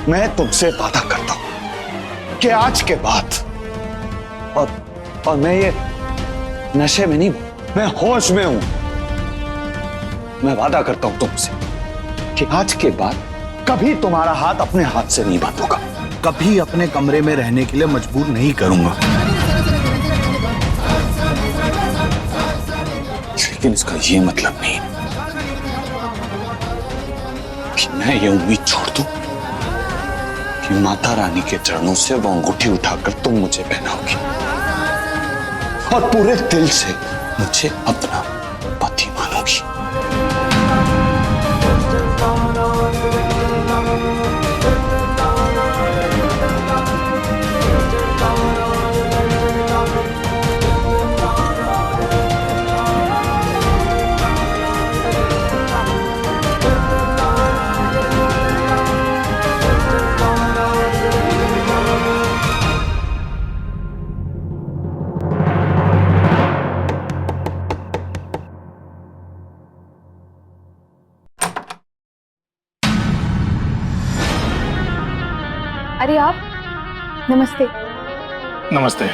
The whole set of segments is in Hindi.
मैं तुमसे वादा करता हूं कि आज के बाद और मैं ये नशे में नहीं, मैं होश में हूं। मैं वादा करता हूं तुमसे कि आज के बाद कभी तुम्हारा हाथ अपने हाथ से नहीं बंद होगा, कभी अपने कमरे में रहने के लिए मजबूर नहीं करूंगा। लेकिन इसका ये मतलब नहीं कि मैं ये उम्मीद छोड़ दूं कि माता रानी के चरणों से वो अंगूठी उठाकर तुम मुझे पहनाओगी और पूरे दिल से मुझे अपना पति मानोगी। अरे आप, नमस्ते। नमस्ते।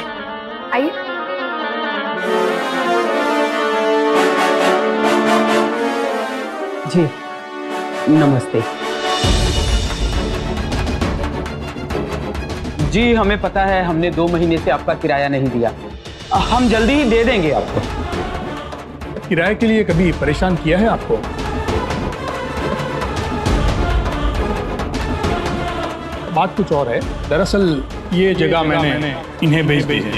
आइए। जी नमस्ते। जी हमें पता है, हमने 2 महीने से आपका किराया नहीं दिया। हम जल्दी ही दे देंगे आपको। किराए के लिए कभी परेशान किया है आपको? बात कुछ और है। दरअसल ये जगह मैंने इन्हें भेज दी है।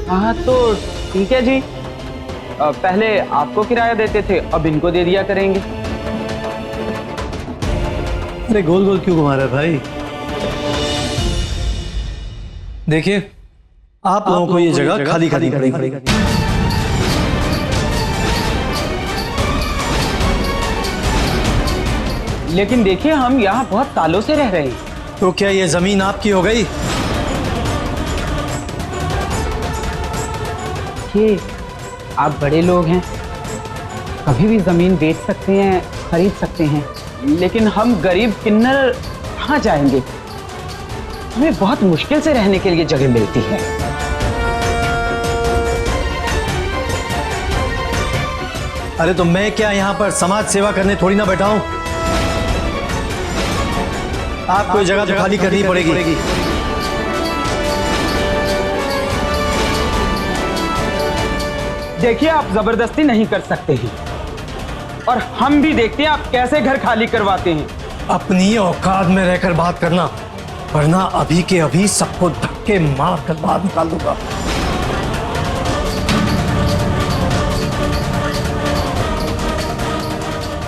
हाँ तो ठीक है जी, पहले आपको किराया देते थे, अब इनको दे दिया करेंगे। अरे गोल गोल क्यों घुमा रहा है भाई? देखिए, आप लोगों को ये जगह खाली खाली पड़ेगी। लेकिन देखिए, हम यहाँ बहुत सालों से रह रहे हैं। तो क्या ये जमीन आपकी हो गई? कि आप बड़े लोग हैं, कभी भी जमीन बेच सकते हैं, खरीद सकते हैं, लेकिन हम गरीब किन्नर कहाँ जाएंगे? हमें बहुत मुश्किल से रहने के लिए जगह मिलती है। अरे तो मैं क्या यहाँ पर समाज सेवा करने थोड़ी ना बैठा हूँ? आपको जगह तो खाली करनी पड़ेगी। देखिए, आप जबरदस्ती नहीं कर सकते हैं, और हम भी देखते हैं आप कैसे घर खाली करवाते हैं। अपनी औकात में रहकर बात करना, वरना अभी के अभी सबको धक्के मार कर बाहर निकाल दूंगा।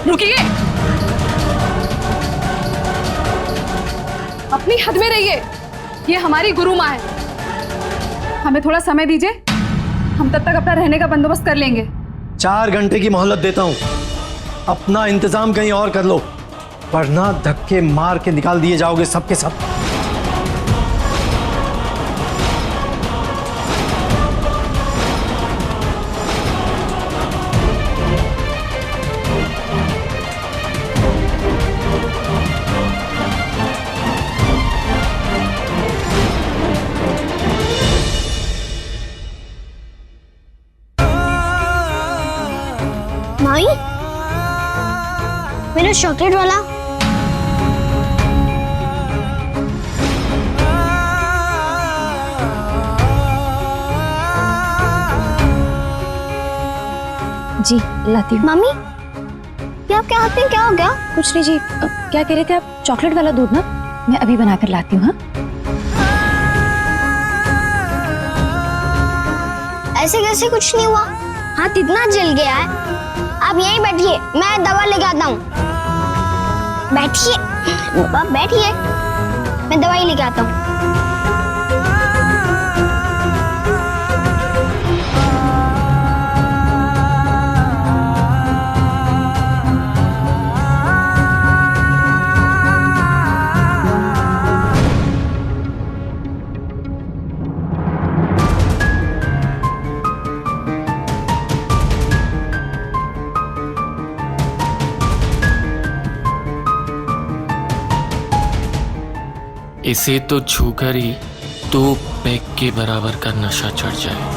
रुकिए, अपनी हद में रहिए। ये हमारी गुरु माँ है, हमें थोड़ा समय दीजिए, हम तब तक अपना रहने का बंदोबस्त कर लेंगे। 4 घंटे की मोहलत देता हूँ, अपना इंतजाम कहीं और कर लो, वरना धक्के मार के निकाल दिए जाओगे सबके सब। माई, मेरा चॉकलेट वाला। जी लाती हूँ। मम्मी, ये आप क्या हाथ में, क्या हो गया? कुछ नहीं जी, क्या कह रहे थे आप? चॉकलेट वाला दूध ना, मैं अभी बना कर लाती हूँ। हाँ, ऐसे कैसे कुछ नहीं हुआ? हाथ इतना जल गया है। आप यहीं बैठिए, मैं दवा लेके आता हूँ। बैठिए पापा, बैठिए, मैं दवाई लेके आता हूँ। इसे तो छूकर ही 2 पैक के बराबर का नशा चढ़ जाए।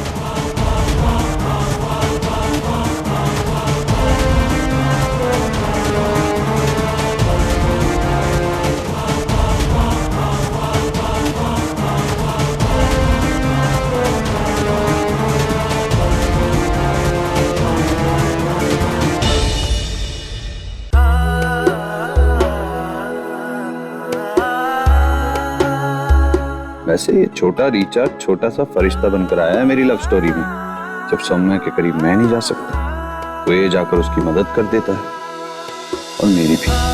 वैसे ये छोटा रिचार्ज छोटा सा फरिश्ता बनकर आया है मेरी लव स्टोरी में। जब सौम्या के करीब मैं नहीं जा सकता तो ये जाकर उसकी मदद कर देता है, और मेरी भी।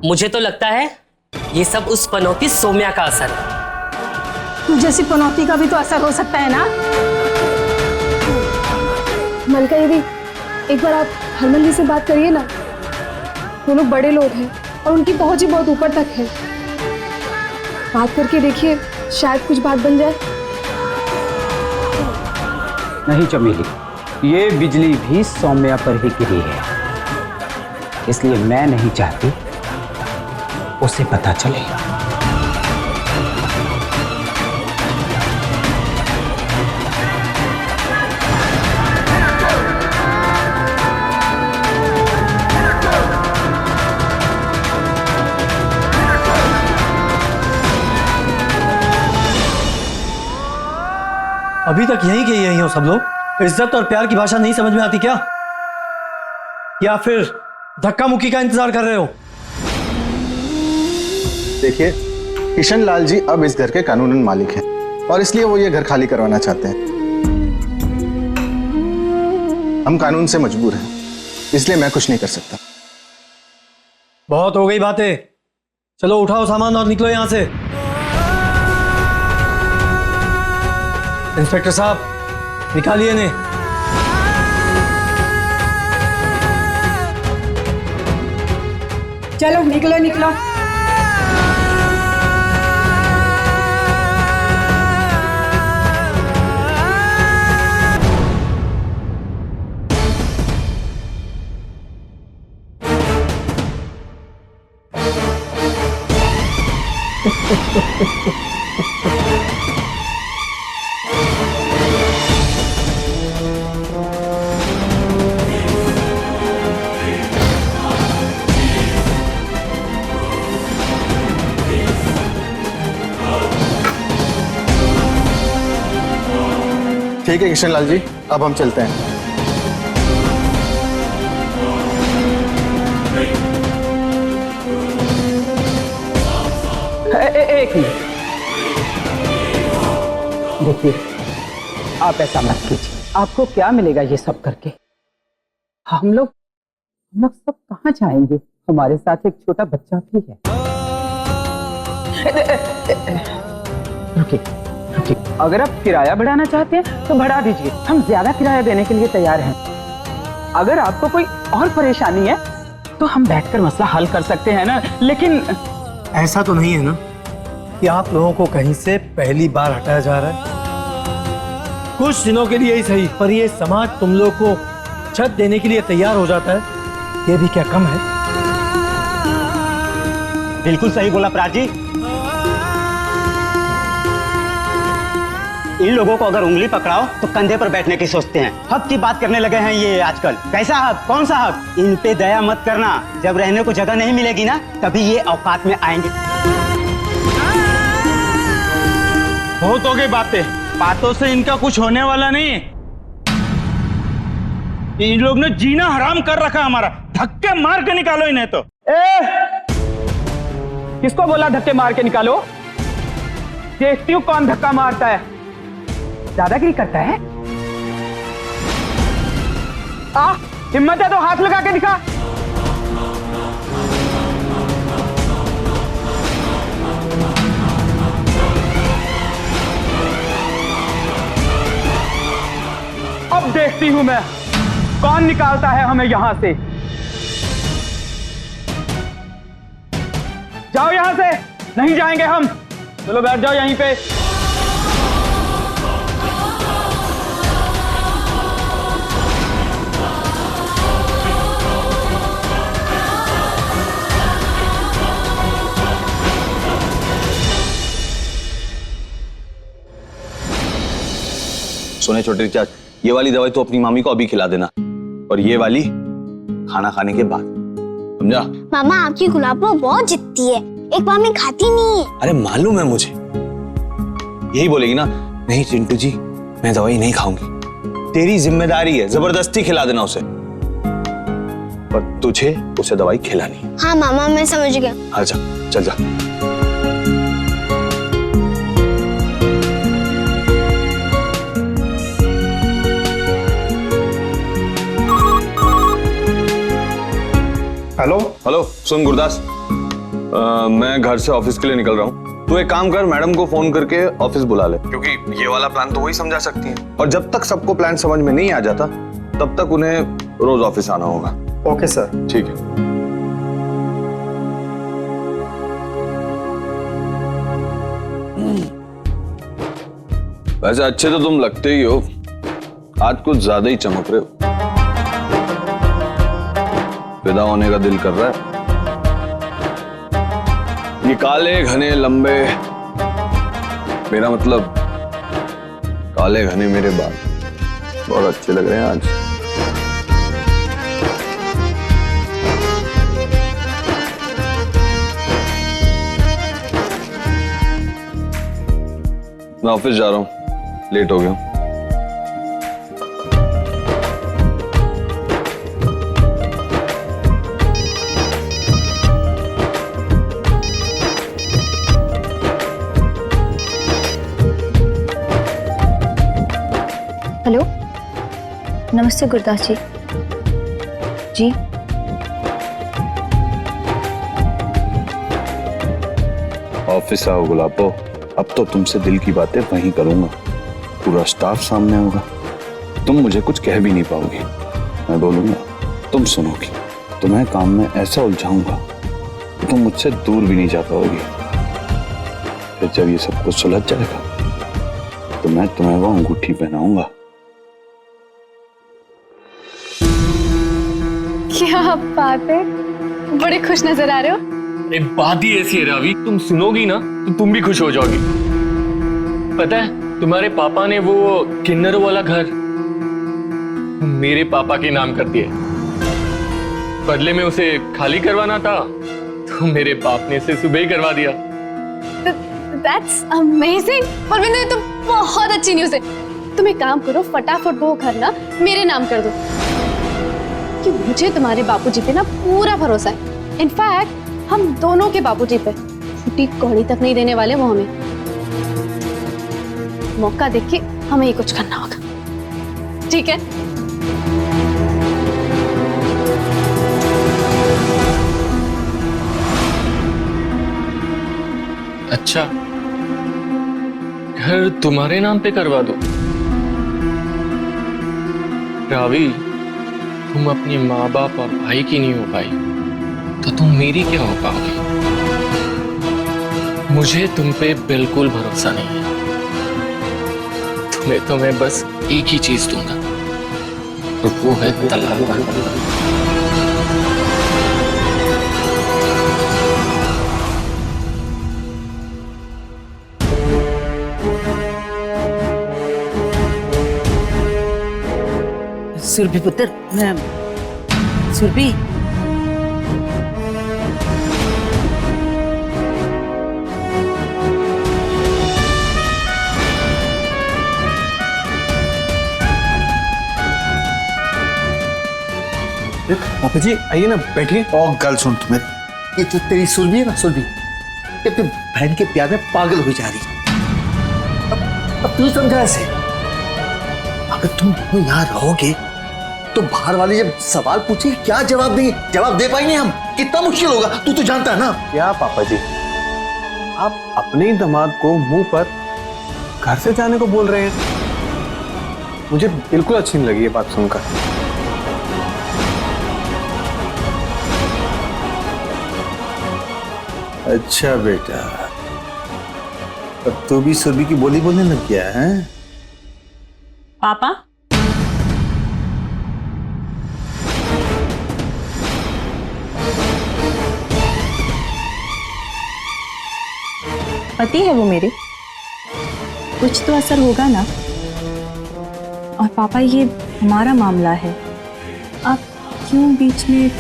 मुझे तो लगता है ये सब उस पनौती सौम्या का असर है। तू जैसी पनौती का भी तो असर हो सकता है ना। मलका दीदी, एक बार आप हरमन जी से बात करिए ना। वो लोग बड़े लोग हैं और उनकी पहुंच ही बहुत ऊपर तक है। बात करके देखिए, शायद कुछ बात बन जाए। नहीं चमेली, ये बिजली भी सौम्या पर ही गिरी है, इसलिए मैं नहीं चाहती उसे पता चले। अभी तक यहीं के यहीं हो सब लोग। इज्जत और प्यार की भाषा नहीं समझ में आती क्या? या फिर धक्का मुक्की का इंतजार कर रहे हो? देखिए, किशन लाल जी अब इस घर के कानूनन मालिक हैं और इसलिए वो ये घर खाली करवाना चाहते हैं। हम कानून से मजबूर हैं, इसलिए मैं कुछ नहीं कर सकता। बहुत हो गई बातें, चलो उठाओ सामान और निकलो यहां से। इंस्पेक्टर साहब, निकालिए इन्हें। चलो निकलो निकलो। ठीक है किशन लाल जी, अब हम चलते हैं। एक मिनट, देखिए आप ऐसा मत कीजिए। आपको क्या मिलेगा ये सब करके? हम लोग सब कहाँ जाएंगे? हमारे साथ एक छोटा बच्चा भी है। रुकिए रुकिए, अगर आप किराया बढ़ाना चाहते हैं तो बढ़ा दीजिए, हम ज्यादा किराया देने के लिए तैयार हैं। अगर आपको कोई और परेशानी है तो हम बैठकर मसला हल कर सकते हैं ना। लेकिन ऐसा तो नहीं है ना कि आप लोगों को कहीं से पहली बार हटाया जा रहा है? कुछ दिनों के लिए ही सही, पर ये समाज तुम लोग को छत देने के लिए तैयार हो जाता है, ये भी क्या कम है? बिल्कुल सही बोला प्राज जी। इन लोगों को अगर उंगली पकड़ाओ तो कंधे पर बैठने की सोचते हैं। हक की बात करने लगे हैं ये आजकल। कैसा हक? कौन सा हक? इन पे दया मत करना। जब रहने को जगह नहीं मिलेगी ना, तभी ये औकात में आएंगे। बहुत हो गई बातों से इनका कुछ होने वाला नहीं है। इन लोग ने जीना हराम कर रखा हमारा। धक्के मार के निकालो इन्हें तो। किसको बोला धक्के मार के निकालो? देखती हूँ कौन धक्का मारता है। दादागिरी करता है? हिम्मत है तो हाथ लगा के दिखा। अब देखती हूं मैं कौन निकालता है हमें यहां से। जाओ यहाँ से, नहीं जाएंगे हम। चलो बैठ जाओ यहीं पे। सुने छोटे चाचा, ये वाली दवाई तो अपनी मामी को अभी खिला देना, और ये वाली खाना खाने के बाद, समझा? मामा आपकी गुलाबो बहुत जिद्दी है, एक बार में खाती नहीं है। अरे मालूम है मुझे, यही बोलेगी ना, नहीं चिंटू जी मैं दवाई नहीं खाऊंगी। तेरी जिम्मेदारी है जबरदस्ती खिला देना उसे, पर तुझे उसे दवाई खिलानी है। हाँ मामा मैं समझ गया। अच्छा चल जा। हेलो हेलो सुन गुरदास, मैं घर से ऑफिस के लिए निकल रहा हूँ। तू एक काम कर, मैडम को फोन करके ऑफिस बुला ले, क्योंकि ये वाला प्लान तो वही समझा सकती है, और जब तक सबको प्लान समझ में नहीं आ जाता तब तक उन्हें रोज ऑफिस आना होगा। Okay sir. ठीक है। वैसे अच्छे तो तुम लगते ही हो, आज कुछ ज्यादा ही चमक रहे हो। विदा होने का दिल कर रहा है। ये काले घने लंबे, मेरा मतलब काले घने मेरे बाल बहुत अच्छे लग रहे हैं आज। मैं ऑफिस जा रहा हूँ, लेट हो गया हूँ। हेलो, नमस्ते गुरदास जी। जी ऑफिस आओ गुलाबो, अब तो तुमसे दिल की बातें वहीं करूंगा। पूरा स्टाफ सामने होगा, तुम मुझे कुछ कह भी नहीं पाओगी। मैं बोलूंगा, तुम सुनोगी, तुम्हें काम में ऐसा उलझाऊंगा कि तुम मुझसे दूर भी नहीं जा पाओगी। फिर जब ये सब कुछ सुलझ जाएगा तो मैं तुम्हें वो अंगूठी पहनाऊंगा। क्या बात है, बड़े खुश नजर आ रहे हो। एक बात ही ऐसी है रावी, तुम सुनोगी ना तो तुम भी खुश हो जाओगी। पता है तुम्हारे पापा ने वो किन्नरों वाला घर मेरे पापा के नाम कर दिया। बदले में उसे खाली करवाना था तो मेरे बाप ने इसे सुबह ही करवा दिया। That's amazing। परविंदर, ये तो बहुत अच्छी न्यूज़ है। तुम एक काम करो, फटाफट वो घर ना मेरे नाम कर दो, कि मुझे तुम्हारे बापूजी पे ना पूरा भरोसा है। इनफैक्ट हम दोनों के बापूजी पे फूटी कौड़ी तक नहीं देने वाले वो हमें। मौका देख के हमें ये कुछ करना होगा, ठीक है? अच्छा, घर तुम्हारे नाम पे करवा दो। रावी, तुम अपनी माँ बाप और भाई की नहीं हो पाई तो तुम मेरी क्या हो पाओगी? मुझे तुम पे बिल्कुल भरोसा नहीं है। तुम्हें तो मैं बस एक ही चीज दूंगा, तो वो है तलाक। सुरभि पुत्र, मैं सुरभि, पापा जी आइए ना, बैठिए। और गल सुन तुम्हें, ये जो तेरी सुरभि है ना, सुरभि ये अपने बहन के प्यार में पागल हो जा रही है। अब तू समझा ऐसे, अगर तुम दोनों यहाँ रहोगे तो बाहर वाले जब सवाल पूछे क्या जवाब देंगे? जवाब दे पाएंगे हम? कितना मुश्किल होगा, तू तो जानता है ना। क्या पापा जी, आप अपने ही दामाद को मुंह पर घर से जाने को बोल रहे हैं? मुझे बिल्कुल अच्छी नहीं लगी ये बात सुनकर। अच्छा बेटा, अब तो भी सुरभि की बोली बोलने लग गया है। पापा, पति है वो मेरे, कुछ तो असर होगा ना। और पापा, ये हमारा मामला है, आप क्यों बीच में?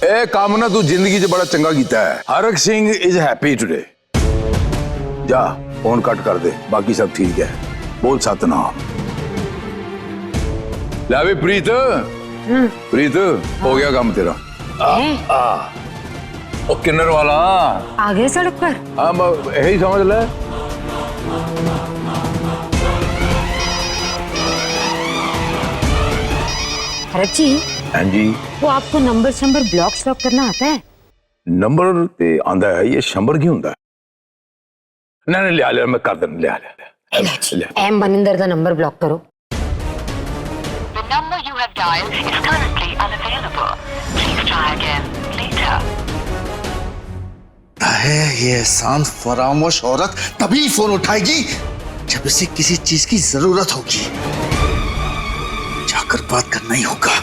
ए कामना, तू जिंदगी च बड़ा चंगा कीता है। Harak Singh is happy today. जा फोन कट कर दे, बाकी सब ठीक है। बोल सतनाम। ले भी प्रीत, प्रीत हो गया काम तेरा। ओ किन्नर वाला आ गए सड़क पर? हाँ, यही समझ ले। हरक जी, हाँ जी, वो आपको नंबर शंबर ब्लॉक स्लॉक करना आता है? नंबर ते आंदा है, ये शंबर की होंदा है? नहीं नहीं, लिया मैं कर देना, लिया। एम बनिंदर का नंबर ब्लॉक करो। The number you have dialed is currently unavailable. Please try again later. है ये एहसान फरामोश औरत तभी फोन उठाएगी जब इसे किसी चीज की जरूरत होगी। जाकर बात करना ही होगा।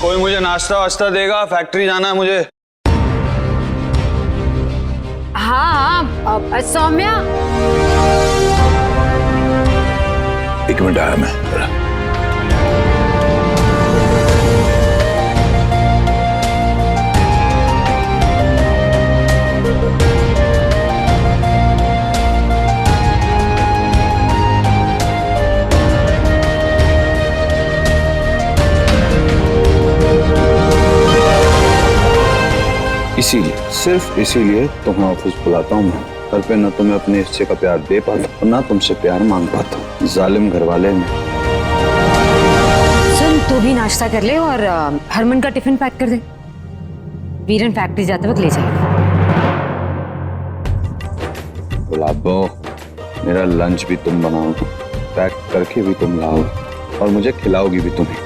कोई मुझे नाश्ता वास्ता देगा? फैक्ट्री जाना है मुझे। हाँ, सौम्या। एक मिनट आया मैं जरा। इसीलिए, सिर्फ इसीलिए तुम्हें ऑफिस बुलाता हूँ मैं। घर पे ना तुम्हें अपने हिस्से का प्यार दे पाता और ना तुमसे प्यार मांग पाता हूँ। जालिम घर वाले में। सुन, तू भी नाश्ता कर ले और हरमन का टिफिन पैक कर दे। वीरन फैक्ट्री जाते वक्त ले जाएगा। गुलाबो, मेरा लंच भी तुम बनाओ, पैक करके भी तुम लाओ और मुझे खिलाओगी भी तुम्हें।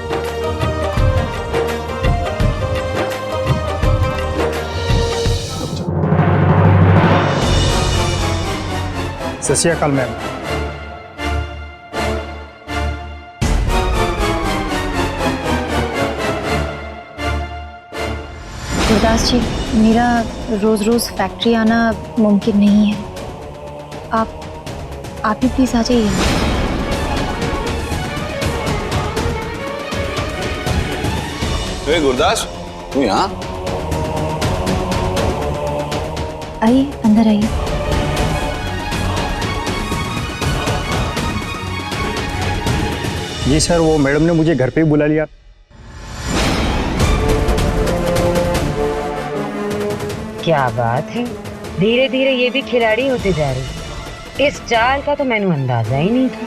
सत श्री अकाल मैम। गुरदास जी, मेरा रोज रोज फैक्ट्री आना मुमकिन नहीं है। आप ही प्लीज आ जाइए। गुरदास, तू यहाँ? आइए, अंदर आइए। जी सर, वो मैडम ने मुझे घर पे ही बुला लिया। क्या बात है, धीरे धीरे ये भी खिलाड़ी होते जा रही। इस चाल का तो मैंने अंदाजा ही नहीं था।